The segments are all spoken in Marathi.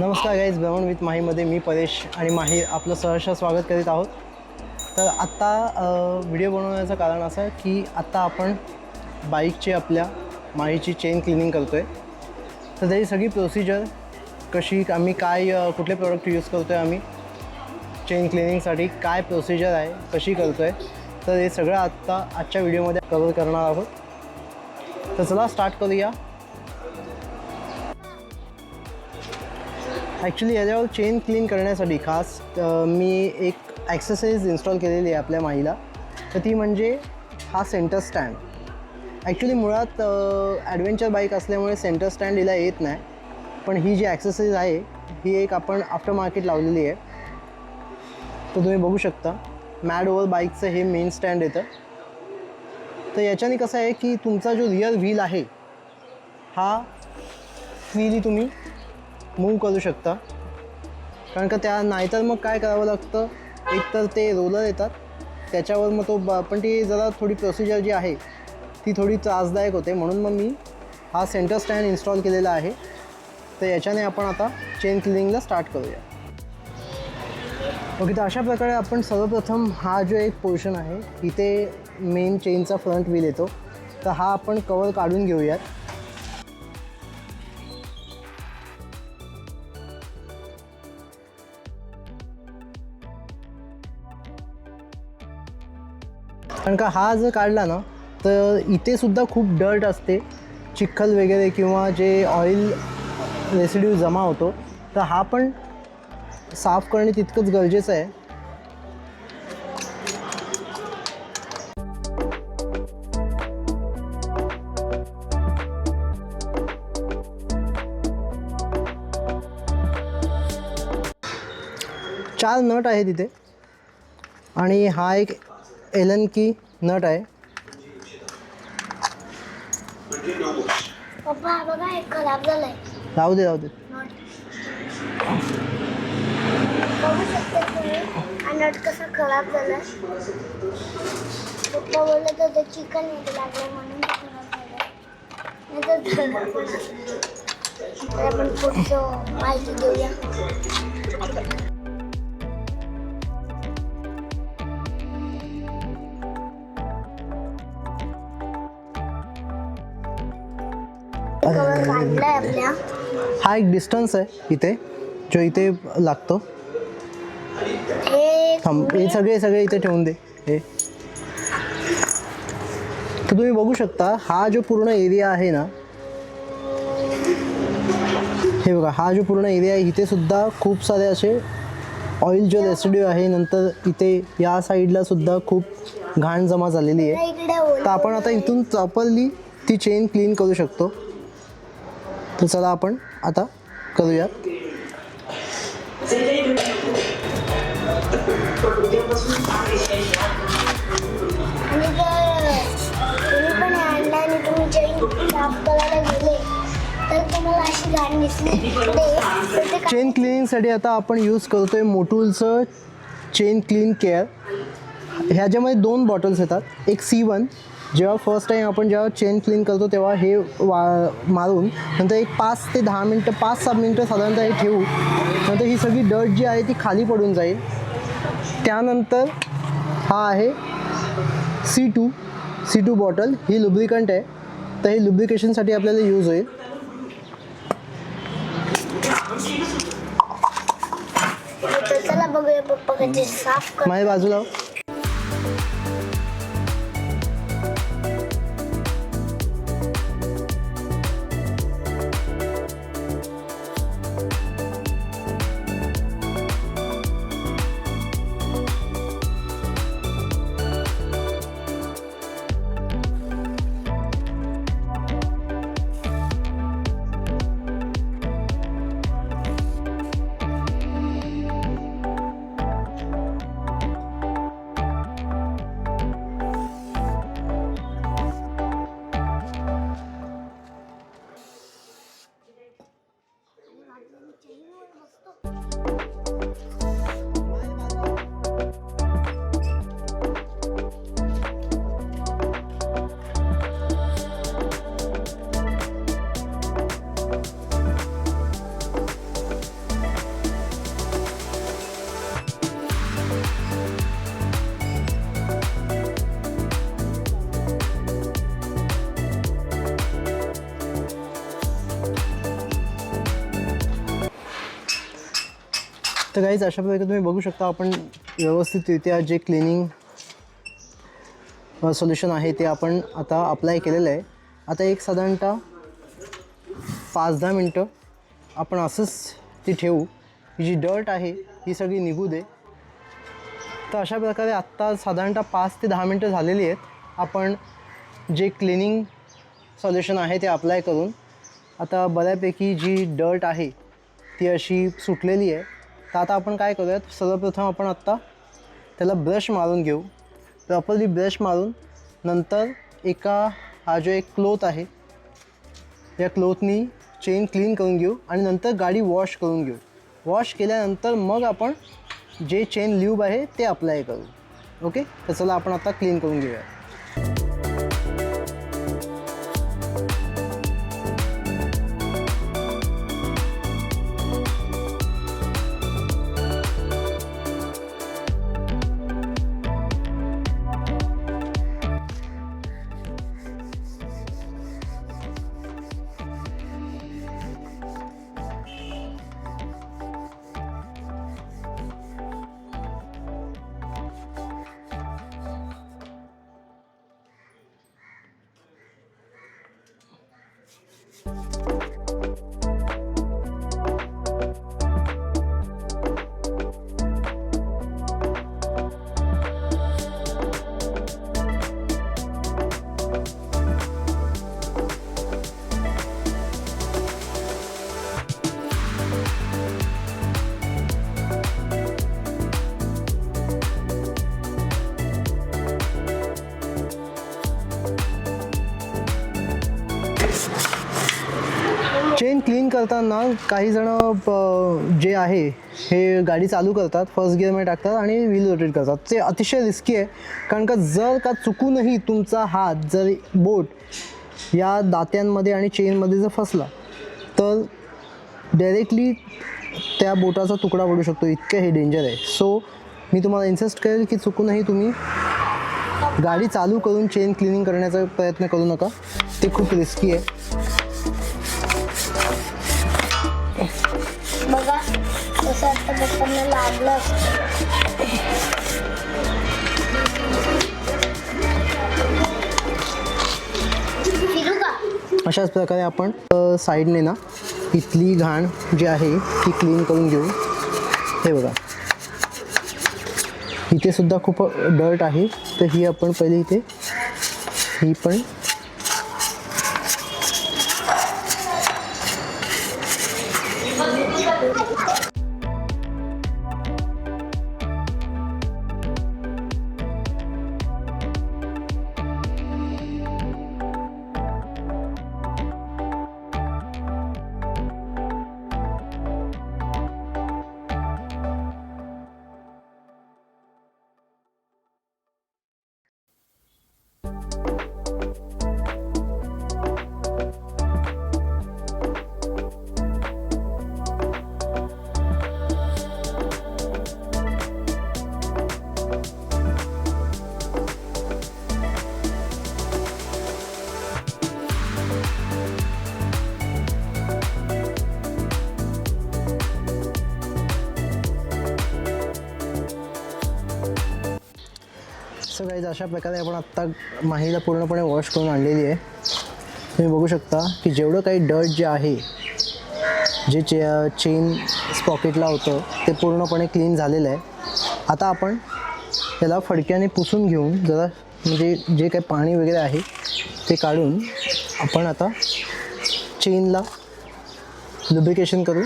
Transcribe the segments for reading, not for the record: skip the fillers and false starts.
नमस्कार गाईज, भ्रमण विथ माहीमध्ये मी परेश आणि माही आपलं सहर्ष स्वागत करीत आहोत. तर आत्ता व्हिडिओ बनवण्याचं कारण असं आहे की आत्ता आपण बाईकची आपल्या माहीची चेन क्लिनिंग करतो आहे. तर त्याची सगळी प्रोसिजर कशी, आम्ही काय कुठले प्रोडक्ट यूज करतो आहे, आम्ही चेन क्लिनिंगसाठी काय प्रोसिजर आहे, कशी करतो आहे, तर हे सगळं आजच्या व्हिडिओमध्ये कव्हर करणार आहोत. तर चला स्टार्ट करूया. ॲक्च्युली याच्यावर चेन क्लीन करण्यासाठी खास मी एक ॲक्सेसरीज इन्स्टॉल केलेली आहे आपल्या माहीला. तर ती म्हणजे हा सेंटर स्टँड. ॲक्च्युली मुळात ॲडव्हेंचर बाईक असल्यामुळे सेंटर स्टँड हिला येत नाही, पण ही जी ॲक्सेसरीज आहे ही एक आपण आफ्टर मार्केट लावलेली आहे. तर तुम्ही बघू शकता मॅड ओव्हर बाईकचं हे मेन स्टँड येतं. तर याच्याने कसं आहे की तुमचा जो रिअर व्हील आहे हा फ्रीली तुम्ही मूव करू शकता. कारण का त्या नाहीतर मग काय करावं लागतं, एकतर ते रोलर येतात त्याच्यावर मग तो पण ती जरा थोडी प्रोसिजर जी आहे ती थोडी त्रासदायक होते. म्हणून मग मी हा सेंटर स्टँड इन्स्टॉल केलेला आहे. तर याच्याने आपण आता चेन क्लिनिंगला स्टार्ट करूया. ओके, तर अशा प्रकारे आपण सर्वप्रथम हा जो एक पोर्शन आहे इथे मेन चेनचा फ्रंट व्हील येतो, तर हा आपण कवर काढून घेऊयात. कारण का हा जर काढला ना तर इथे सुद्धा खूप डर्ट असते, चिखल वगैरे किंवा जे ऑइल रेसिड्यू जमा होतो. तर हा पण साफ करणे तितकंच गरजेचं आहे. चार नट आहे तिथे आणि हा एक एलन की नट आहे. पप्पा बघा हे खराब झालंय. राहू दे बघू शकता तुम्ही हा नट कसा खराब झालाय. पप्पा बोलले तर ते चिकन मध्ये लागलंय म्हणून खराब झालंय. तर आपण पुढचं माहिती देऊया. कवर काढलाय आपल्या. हा एक डिस्टन्स आहे इथे जो इथे लागतो. हे सगळे इथे ठेवून दे. हे तर तुम्ही बघू शकता हा जो पूर्ण एरिया आहे ना, हे बघा हा जो पूर्ण एरिया आहे इथे सुद्धा खूप सारे असे ऑइल जो रेसिड्यू आहे. नंतर इथे या साईडला सुद्धा खूप घाण जमा झालेली आहे. तर आपण आता इथून प्रॉपरली ती चेन क्लीन करू शकतो. तर चला आपण आता करूयात. आणि जर तुम्ही पण आणला आणि तुम्ही चेन साफ करायला गेले तर तुम्हाला अशी घाण दिसली. चेन क्लिनिंगसाठी आता आपण यूज करतोय मोटूलचं चेन क्लीन केअर. ह्याच्यामध्ये 2 बॉटल्स येतात. एक C1 जेव्हा फर्स्ट टाईम आपण जेव्हा चेन क्लीन करतो तेव्हा हे मारून नंतर एक 5 ते 10 मिनटं 5-6 मिनटं साधारणतः हे ठेवू. नंतर ही सगळी डर्ट जी आहे ती खाली पडून जाईल. त्यानंतर हा आहे C2 बॉटल. ही लुब्रिकंट आहे, तर हे लुब्रिकेशनसाठी आपल्याला यूज होईल. चला बघूया पप्पा कशी साफ कर. माझ्या बाजूला तर गाईज अशा प्रकारे तुम्ही बघू शकता आपण व्यवस्थितरित्या जे क्लिनिंग सोल्युशन आहे ते आपण आता अप्लाय केलेलं आहे. आता एक साधारणतः 5-10 मिनटं आपण असंच ती ठेवू, ही जी डर्ट आहे ही सगळी निघू दे. तर अशा प्रकारे आत्ता साधारणतः 5 ते 10 मिनटं झालेली आहेत. आपण जे क्लिनिंग सॉल्युशन आहे ते अप्लाय करून आता बऱ्यापैकी जी डर्ट आहे ती अशी सुटलेली आहे. तर आता आपण काय करूयात, सर्वप्रथम आपण आत्ता त्याला ब्रश मारून घेऊ. प्रॉपरली ब्रश मारून नंतर हा जो एक क्लोथ आहे या क्लोथनी चेन क्लीन करून घेऊ आणि नंतर गाडी वॉश करून घेऊ. वॉश केल्यानंतर मग आपण जे चेन ल्यूब आहे ते अप्लाय करू. ओके, तर चला आपण आता क्लीन करून घेऊया. चेन क्लीन करताना काही जण जे आहे हे गाडी चालू करतात, फर्स्ट गिअरमध्ये टाकतात आणि व्हील रोटेट करतात. ते अतिशय रिस्की आहे, कारण का जर का चुकूनही तुमचा हात जर बोट या दात्यांमध्ये आणि चेनमध्ये जर फसला तर डायरेक्टली त्या बोटाचा तुकडा पडू शकतो. इतकं हे डेंजर आहे. सो मी तुम्हाला इन्सिस्ट करेल की चुकूनही तुम्ही गाडी चालू करून चेन क्लिनिंग करण्याचा प्रयत्न करू नका. ते खूप रिस्की आहे. बघा कसं आता पप्पांना लागलं. फिरू का? अशाच प्रकारे आपण साईडने ना इथली घाण जी आहे ती क्लीन करून घेऊ. हे बघा, इथे सुद्धा खूप डर्ट आहे, तर ही आपण पहिले इथे ही पण सो गाईज अशा प्रकारे आपण आत्ता माहीला पूर्णपणे वॉश करून आणलेली आहे. तुम्ही बघू शकता की जेवढं काही डर्ट जे आहे जे चेन स्प्रॉकेटला होतं ते पूर्णपणे क्लीन झालेलं आहे. आता आपण त्याला फडक्याने पुसून घेऊन जरा म्हणजे जे काही पाणी वगैरे आहे ते काढून आपण आता चेनला लुब्रिकेशन करू.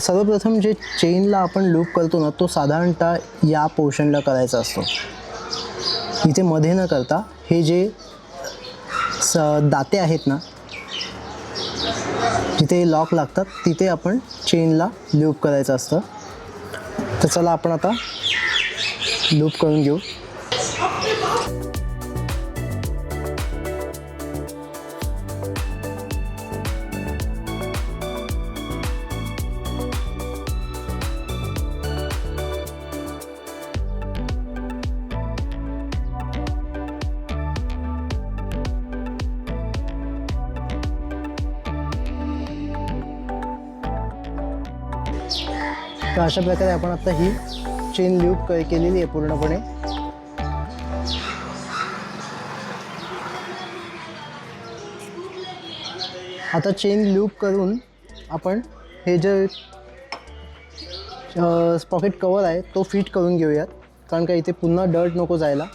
सर्वप्रथम जे चेनला आपण लूप करतो ना तो साधारणतः या पोर्शनला करायचा असतो. इथे मध्ये न करता हे जे दाते आहेत ना जिथे लॉक लागतात तिथे आपण चेनला लूप करायचं असतं. तर चला आपण आता लूप करून घेऊ. तर अशा प्रकारे आपण आता ही चेन लूप केलेली आहे पूर्णपणे. आता चेन लूप करून आपण हे जे पॉकेट कवर आहे तो फिट करून घेऊयात, कारण का इथे पुन्हा डर्ट नको जायला.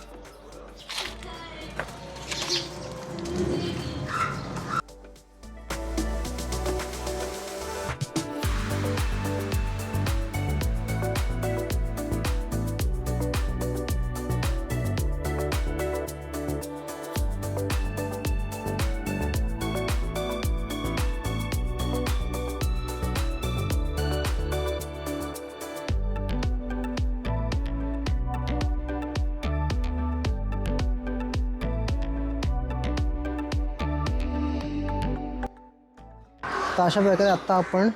तर अशा प्रकारे आत्ता आपण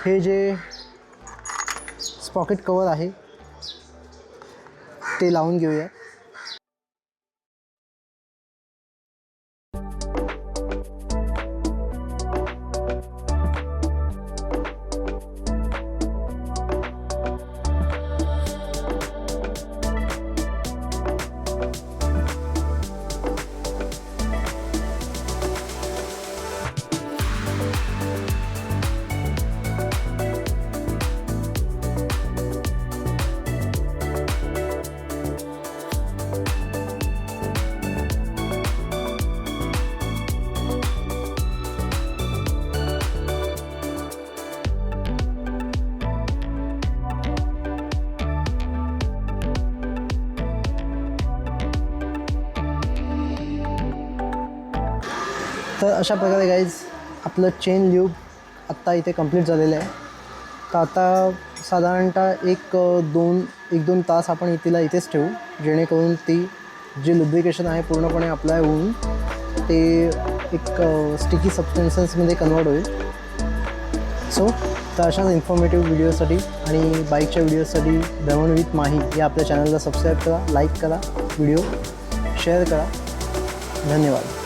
हे जे स्पॉकेट कवर आहे ते लावून घेऊया. तर अशा प्रकारे गाईज आपलं चेन ल्यूब आत्ता इथे कंप्लीट झालेलं आहे. तर आता साधारणतः एक दोन तास आपण तिला इथेच ठेवू, जेणेकरून ती जे लुब्रिकेशन आहे पूर्णपणे अप्लाय होऊन ते एक स्टिकी सबस्टन्सेसमध्ये कन्वर्ट होईल. सो तर अशाच इन्फॉर्मेटिव्ह व्हिडिओसाठी आणि बाईकच्या व्हिडिओसाठी भ्रमण विथ माही या आपल्या चॅनलला सबस्क्राईब करा, लाईक करा, व्हिडिओ शेअर करा. धन्यवाद.